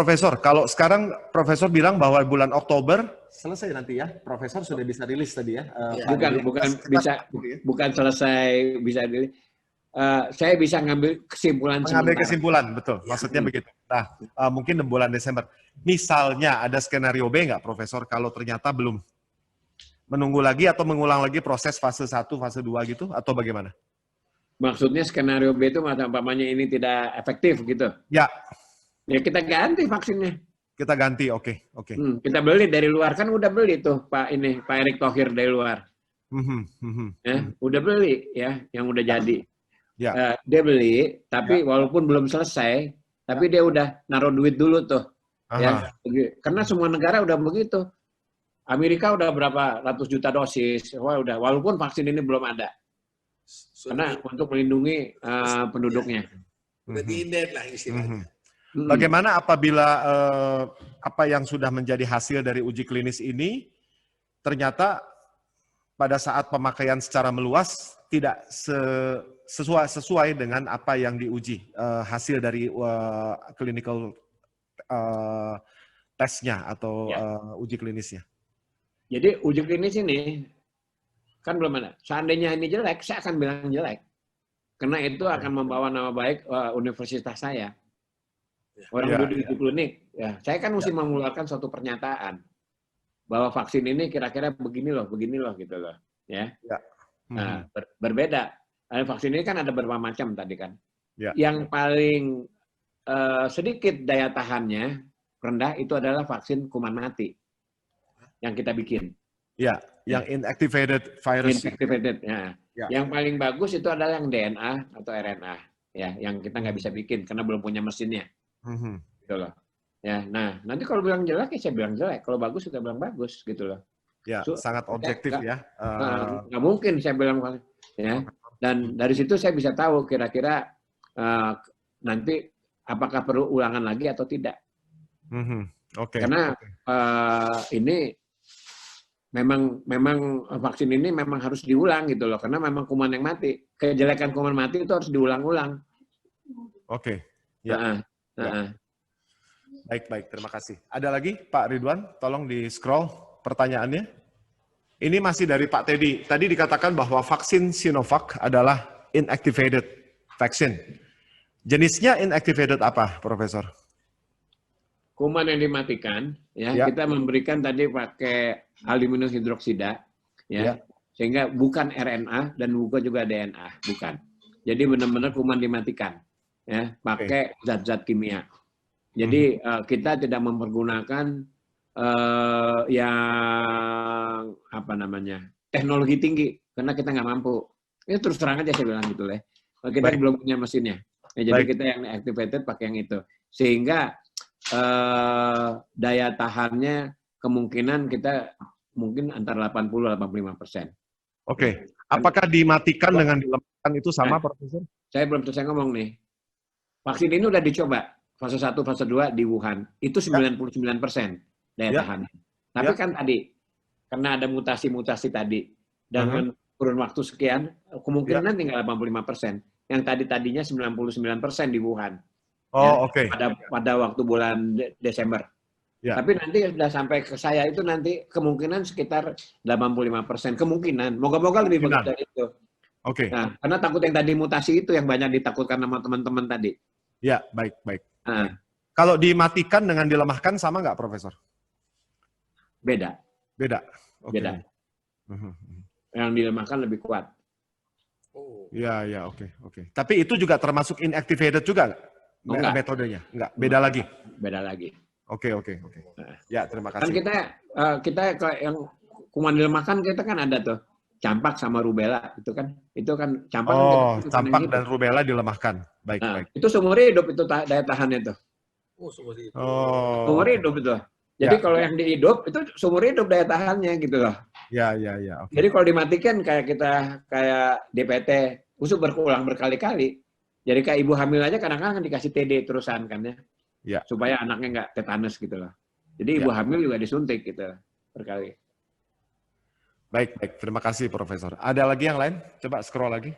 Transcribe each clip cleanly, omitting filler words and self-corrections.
Profesor, kalau sekarang Profesor bilang bahwa bulan Oktober selesai nanti ya, Profesor sudah bisa rilis tadi ya. Bukan selesai bisa rilis. Saya bisa ngambil kesimpulan mengambil sementara. Kesimpulan, betul. Maksudnya begitu. Nah, mungkin di bulan Desember. Misalnya ada skenario B nggak, Profesor, kalau ternyata belum? Menunggu lagi atau mengulang lagi proses fase 1, fase 2 gitu, atau bagaimana? Maksudnya skenario B itu umpamanya ini tidak efektif gitu? Ya. Ya kita ganti vaksinnya. Kita ganti, oke. Kita beli dari luar, kan udah beli tuh Pak Erick Thohir dari luar. Udah beli ya, yang udah jadi. Ya. Dia beli, tapi walaupun belum selesai, tapi dia udah naruh duit dulu tuh. Ya, karena semua negara udah begitu. Amerika udah berapa ratus juta dosis, walaupun vaksin ini belum ada. Karena untuk melindungi penduduknya. Bedinet lah istilahnya. Bagaimana apabila apa yang sudah menjadi hasil dari uji klinis ini ternyata pada saat pemakaian secara meluas tidak sesuai dengan apa yang diuji hasil dari clinical tesnya atau uji klinisnya? Jadi uji klinis ini kan belum ada. Seandainya ini jelek, saya akan bilang jelek. Karena itu akan membawa nama baik universitas saya. Orang di klinik, ya saya kan mesti mengeluarkan suatu pernyataan bahwa vaksin ini kira-kira begini loh gitu loh, ya. Nah, berbeda. Vaksin ini kan ada beberapa macam tadi kan. Yang paling sedikit daya tahannya rendah itu adalah vaksin kuman mati yang kita bikin. Ya, yang inactivated virus. Inactivated, ya. Yang paling bagus itu adalah yang DNA atau RNA, ya, yang kita nggak bisa bikin karena belum punya mesinnya. Gitu loh. Ya, nah nanti kalau bilang jelek ya saya bilang jelek, kalau bagus kita bilang bagus gitu loh. Ya, sangat objektif ya. Nggak mungkin saya bilang ya. Dan dari situ saya bisa tahu kira-kira nanti apakah perlu ulangan lagi atau tidak. Karena ini memang vaksin ini memang harus diulang gitu loh, karena memang kuman yang mati. Kejelekan kuman mati itu harus diulang-ulang. Ya. Baik, terima kasih. Ada lagi Pak Ridwan, tolong di-scroll pertanyaannya. Ini masih dari Pak Teddy. Tadi dikatakan bahwa vaksin Sinovac adalah inactivated vaksin. Jenisnya inactivated apa, Profesor? Kuman yang dimatikan, kita memberikan tadi pakai aluminium hidroksida, sehingga bukan RNA dan bukan juga DNA, bukan. Jadi benar-benar kuman dimatikan. Ya, pakai zat-zat kimia. Jadi kita tidak mempergunakan yang apa namanya teknologi tinggi karena kita nggak mampu. Ini terus terang aja saya bilang gitu lah. Kita belum punya mesinnya. Ya, jadi kita yang activated pakai yang itu. Sehingga daya tahannya kemungkinan kita mungkin antara 80-85%. Apakah dimatikan dengan dilemahkan itu sama, Profesor? Saya belum selesai ngomong nih. Vaksin ini udah dicoba, fase 1, fase 2 di Wuhan. Itu 99% daya tahan. Tapi kan tadi, karena ada mutasi-mutasi tadi, dengan kurun waktu sekian, kemungkinan tinggal 85%. Yang tadinya 99% di Wuhan. Pada waktu bulan Desember. Tapi nanti sudah sampai ke saya itu nanti kemungkinan sekitar 85%. Kemungkinan. Moga-moga lebih bagus dari itu. Nah, karena takut yang tadi mutasi itu yang banyak ditakutkan sama teman-teman tadi. Ya, baik. Kalau dimatikan dengan dilemahkan sama nggak, Profesor? Beda. Beda. Yang dilemahkan lebih kuat. Ya, oke. Tapi itu juga termasuk inactivated juga nggak? Metodenya? Enggak, beda lagi? Beda lagi. Oke. Ya, terima kasih. Kan kita yang kuman dilemahkan kita kan ada tuh. Campak sama rubella itu kan campak. Campak dan rubella dilemahkan. Baik. Itu seumur hidup itu daya tahannya tuh. Seumur hidup itu. Jadi kalau yang dihidup itu seumur hidup daya tahannya gitu loh. Ya. Jadi kalau dimatikan kayak DPT, usuk berulang berkali-kali. Jadi kayak ibu hamil aja kadang-kadang dikasih TD terusan kan ya. Supaya anaknya nggak tetanus gitu loh. Jadi ibu hamil juga disuntik gitu berkali. Baik. Terima kasih, Profesor. Ada lagi yang lain? Coba scroll lagi.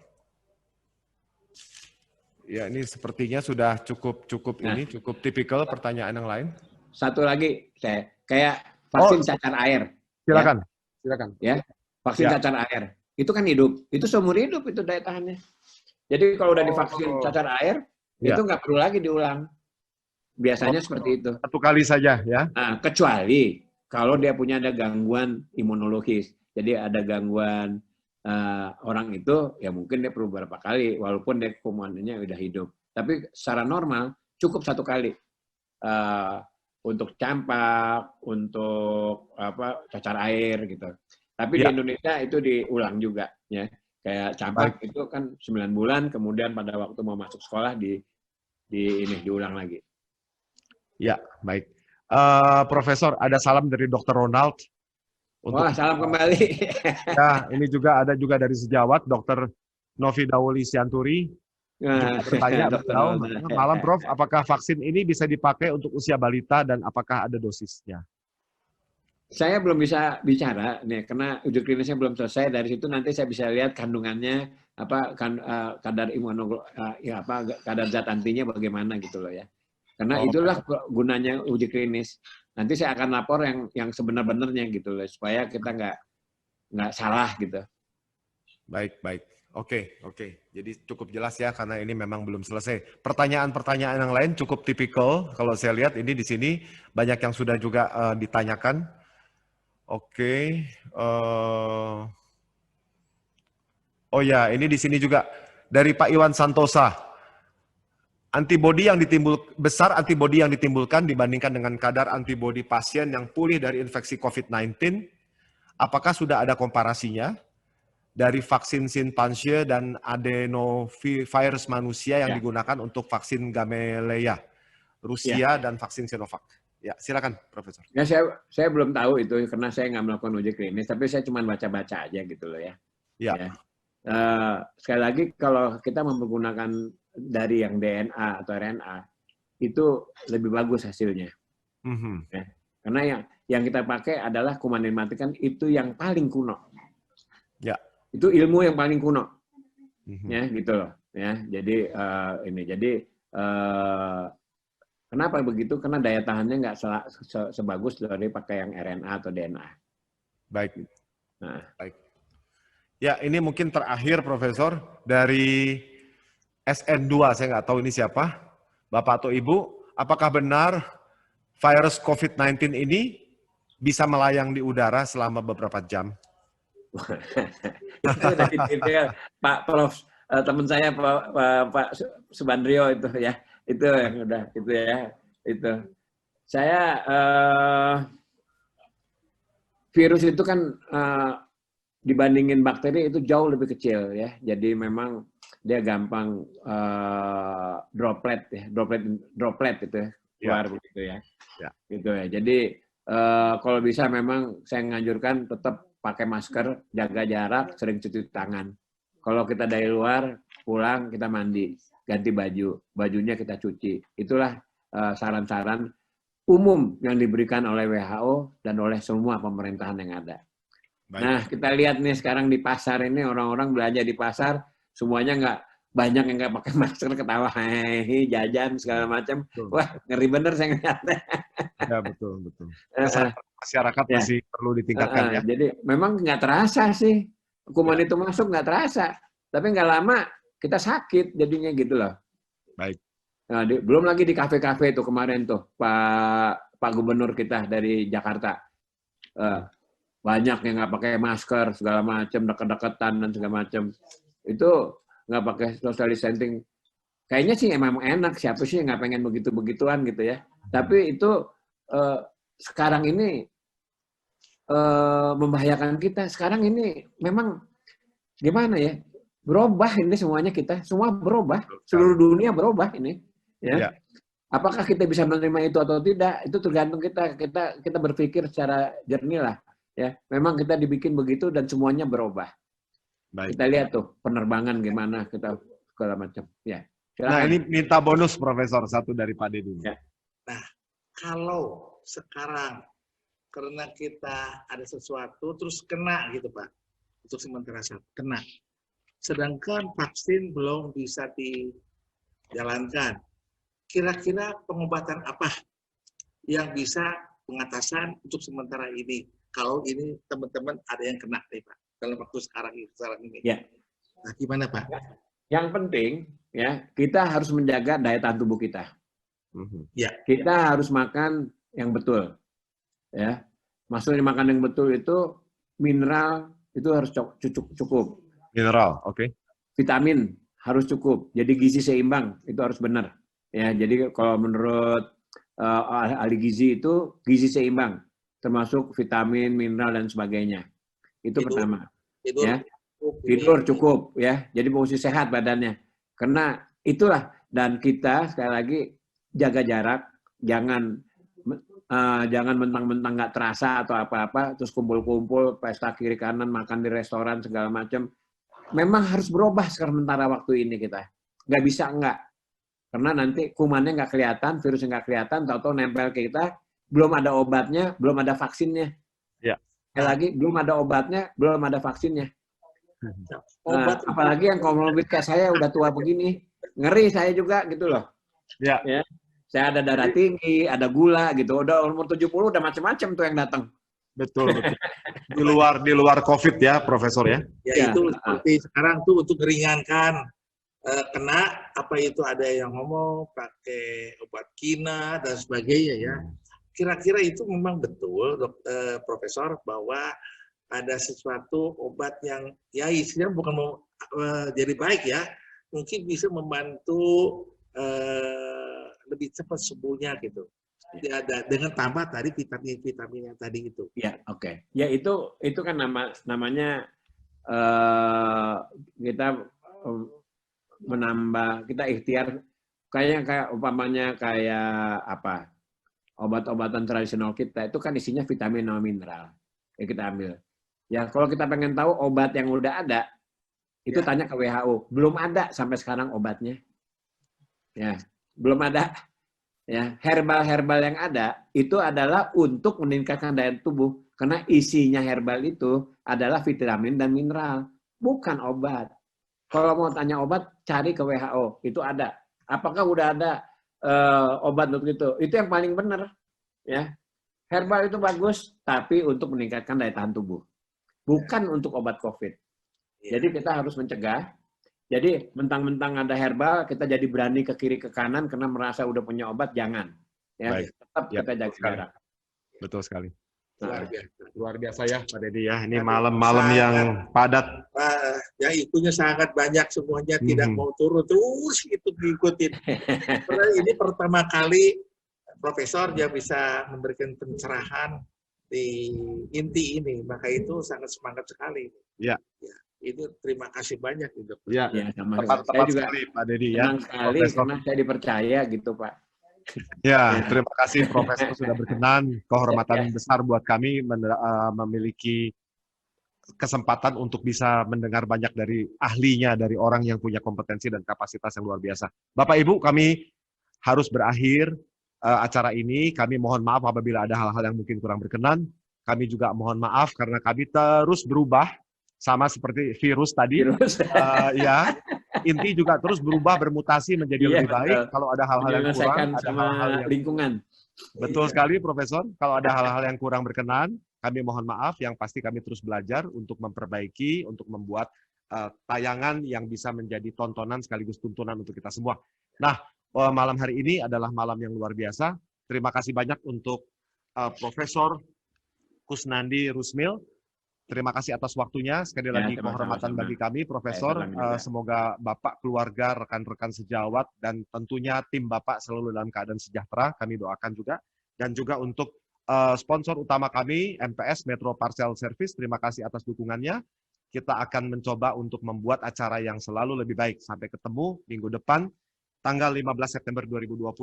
Ya, ini sepertinya sudah cukup Nah. ini, cukup tipikal pertanyaan yang lain. Satu lagi, kayak vaksin cacar air. Silakan. Silakan. Ya, vaksin Ya. cacar air. Itu kan hidup. Itu seumur hidup itu daya tahannya. Jadi kalau udah divaksin cacar air, Ya. itu nggak perlu lagi diulang. Biasanya seperti itu. Satu kali saja ya. Nah, kecuali kalau dia punya ada gangguan imunologis. Jadi ada gangguan orang itu, ya mungkin dia perlu beberapa kali, walaupun dia kumannya udah hidup. Tapi secara normal cukup satu kali untuk campak, untuk cacar air gitu. Tapi di Indonesia itu diulang juga, ya. Kayak campak itu kan 9 bulan, kemudian pada waktu mau masuk sekolah diulang lagi. Ya, baik. Profesor, ada salam dari Dr. Ronald. Wah, salam kembali. Ya, ini ada juga dari sejawat, Dr. Novi Dawuli Sianturi. Bertanya, malam Prof, apakah vaksin ini bisa dipakai untuk usia balita dan apakah ada dosisnya? Saya belum bisa bicara nih, karena uji klinisnya belum selesai. Dari situ nanti saya bisa lihat kandungannya, kadar kadar zat antinya bagaimana gitu loh ya. Karena itulah gunanya uji klinis. Nanti saya akan lapor yang sebenar-benarnya gitu loh, supaya kita nggak salah gitu. Baik. Oke. Jadi cukup jelas ya, karena ini memang belum selesai. Pertanyaan-pertanyaan yang lain cukup tipikal. Kalau saya lihat ini di sini banyak yang sudah juga ditanyakan. Oke. Oh ya, ini di sini juga dari Pak Iwan Santosa. Antibodi yang ditimbulkan dibandingkan dengan kadar antibodi pasien yang pulih dari infeksi COVID-19, apakah sudah ada komparasinya dari vaksin Sinpansie dan adenovirus manusia yang digunakan untuk vaksin Gamaleya, Rusia dan vaksin Sinovac? Ya, silakan, Profesor. Ya, saya belum tahu itu karena saya nggak melakukan uji klinis, tapi saya cuma baca-baca aja gitu loh ya. Ya. Sekali lagi kalau kita menggunakan dari yang DNA atau RNA itu lebih bagus hasilnya. Ya. Karena yang kita pakai adalah kuman dimatikan itu yang paling kuno. Ya. Itu ilmu yang paling kuno. Ya, gitu loh. Ya, jadi kenapa begitu? Karena daya tahannya nggak sebagus dari pakai yang RNA atau DNA. Baik. Nah. Baik. Ya, ini mungkin terakhir, Profesor, dari SN2, saya nggak tahu ini siapa, Bapak atau Ibu, apakah benar virus COVID-19 ini bisa melayang di udara selama beberapa jam? Pak Prof, teman saya Pak Subandrio itu ya, itu yang udah itu ya, itu. Saya virus itu kan dibandingin bakteri itu jauh lebih kecil ya, jadi memang dia gampang droplet itu keluar begitu ya. Gitu ya. Jadi kalau bisa memang saya menganjurkan tetap pakai masker, jaga jarak, sering cuci tangan. Kalau kita dari luar pulang kita mandi, ganti baju, bajunya kita cuci. Itulah saran-saran umum yang diberikan oleh WHO dan oleh semua pemerintahan yang ada. Baik. Nah, kita lihat nih sekarang di pasar ini orang-orang belanja di pasar semuanya banyak yang nggak pakai masker, ketawa, jajan segala macam. Wah, ngeri bener saya ngeliatnya. Ya, betul. Masyarakat masih perlu ditingkatkan ya. Jadi memang nggak terasa sih. Kuman itu masuk nggak terasa. Tapi nggak lama kita sakit jadinya gitu loh. Baik. Nah, belum lagi di kafe-kafe itu kemarin tuh Pak Gubernur kita dari Jakarta. Banyak yang nggak pakai masker segala macam, deket-deketan dan segala macam. Itu nggak pakai social distancing. Kayaknya sih emang enak, siapa sih yang nggak pengen begitu-begituan gitu ya. Tapi itu sekarang ini membahayakan kita. Sekarang ini memang gimana ya, berubah ini semuanya kita. Semua berubah, seluruh dunia berubah ini. Ya. Apakah kita bisa menerima itu atau tidak, itu tergantung kita. Kita berpikir secara jernih lah. Ya, memang kita dibikin begitu dan semuanya berubah. Baik. Kita lihat tuh penerbangan gimana kita segala macam. Ya. Silakan. Nah, ini minta bonus Profesor satu dari Pak Deddy. Ya. Nah, kalau sekarang karena kita ada sesuatu terus kena gitu Pak, untuk sementara saat kena. Sedangkan vaksin belum bisa jalankan. Kira-kira pengobatan apa yang bisa pengatasan untuk sementara ini? Kalau ini teman-teman ada yang kena nih Pak, dalam waktu sekarang ini. Ya. Nah, gimana Pak? Yang penting ya kita harus menjaga daya tahan tubuh kita. Ya. Kita harus makan yang betul. Ya. Maksudnya makan yang betul itu mineral itu harus cukup. Mineral, oke. Vitamin harus cukup. Jadi gizi seimbang itu harus benar. Ya, jadi kalau menurut ahli gizi itu gizi seimbang, termasuk vitamin, mineral dan sebagainya. Itu pertama. Tidur cukup ya. Jadi mesti sehat badannya. Karena itulah, dan kita sekali lagi jaga jarak, jangan mentang-mentang nggak terasa atau apa-apa, terus kumpul-kumpul, pesta kiri kanan, makan di restoran segala macam. Memang harus berubah sementara waktu ini kita. Nggak bisa enggak. Karena nanti kumannya nggak kelihatan, virusnya nggak kelihatan, tahu-tahu nempel ke kita, belum ada obatnya, belum ada vaksinnya. Ya. Sekali lagi, belum ada obatnya, belum ada vaksinnya. Apalagi yang komorbid kayak saya udah tua begini, ngeri saya juga gitu loh. Ya. Ya. Saya ada darah tinggi, ada gula gitu. Udah umur 70 udah macam-macam tuh yang datang. Betul. Di luar COVID ya, Profesor ya. Ya, itu seperti sekarang tuh untuk meringankan kena apa itu ada yang ngomong pakai obat kina dan sebagainya ya. Kira-kira itu memang betul Profesor bahwa ada sesuatu obat yang ya isinya bukan mau jadi baik ya, mungkin bisa membantu lebih cepat sembuhnya gitu. Ya, dengan tambah tadi vitamin yang tadi itu. Ya, oke. Ya itu kan namanya kita menambah, kita ikhtiar kayak umpamanya kayak apa, obat-obatan tradisional kita itu kan isinya vitamin sama mineral yang kita ambil. Ya kalau kita pengen tahu obat yang udah ada itu tanya ke WHO, belum ada sampai sekarang obatnya. Ya, belum ada. Ya, herbal yang ada itu adalah untuk meningkatkan daya tubuh karena isinya herbal itu adalah vitamin dan mineral, bukan obat. Kalau mau tanya obat, cari ke WHO, itu ada. Apakah udah ada obat untuk itu? Itu yang paling benar. Ya. Herbal itu bagus, tapi untuk meningkatkan daya tahan tubuh. Bukan untuk obat COVID. Jadi kita harus mencegah. Jadi mentang-mentang ada herbal, kita jadi berani ke kiri ke kanan karena merasa udah punya obat, jangan. Ya. Baik. Tetap kita jaga jarak. Betul sekali. Luar biasa ya Pak Dedi ya. Ini malam-malam yang padat. Ya itunya sangat banyak semuanya tidak mau turun terus itu diikutin. Karena ini pertama kali Profesor yang bisa memberikan pencerahan di inti ini, maka itu sangat semangat sekali. Ya. Itu terima kasih banyak gitu. Ya, tepat sekali Pak Dedi ya. Senang sekali karena saya dipercaya gitu Pak. Ya, terima kasih Profesor sudah berkenan. Kehormatan besar buat kami memiliki kesempatan untuk bisa mendengar banyak dari ahlinya, dari orang yang punya kompetensi dan kapasitas yang luar biasa. Bapak Ibu, kami harus berakhir acara ini. Kami mohon maaf apabila ada hal-hal yang mungkin kurang berkenan. Kami juga mohon maaf karena kami terus berubah, sama seperti virus tadi. Ya. Inti juga terus berubah, bermutasi menjadi lebih baik. Kalau ada hal-hal yang kurang, ada hal-hal yang lingkungan. Betul sekali, Profesor. Kalau ada hal-hal yang kurang berkenan, kami mohon maaf. Yang pasti kami terus belajar untuk memperbaiki, untuk membuat tayangan yang bisa menjadi tontonan sekaligus tuntunan untuk kita semua. Nah, malam hari ini adalah malam yang luar biasa. Terima kasih banyak untuk Profesor Kusnandi Rusmil. Terima kasih atas waktunya. Sekali lagi kehormatan bagi kami, Profesor. Semoga Bapak, keluarga, rekan-rekan sejawat, dan tentunya tim Bapak selalu dalam keadaan sejahtera. Kami doakan juga. Dan juga untuk sponsor utama kami, MPS Metro Parcel Service. Terima kasih atas dukungannya. Kita akan mencoba untuk membuat acara yang selalu lebih baik. Sampai ketemu minggu depan, tanggal 15 September 2020,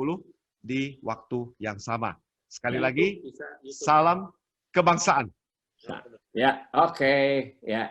di waktu yang sama. Sekali lagi, salam kebangsaan. Ya, oke. Ya.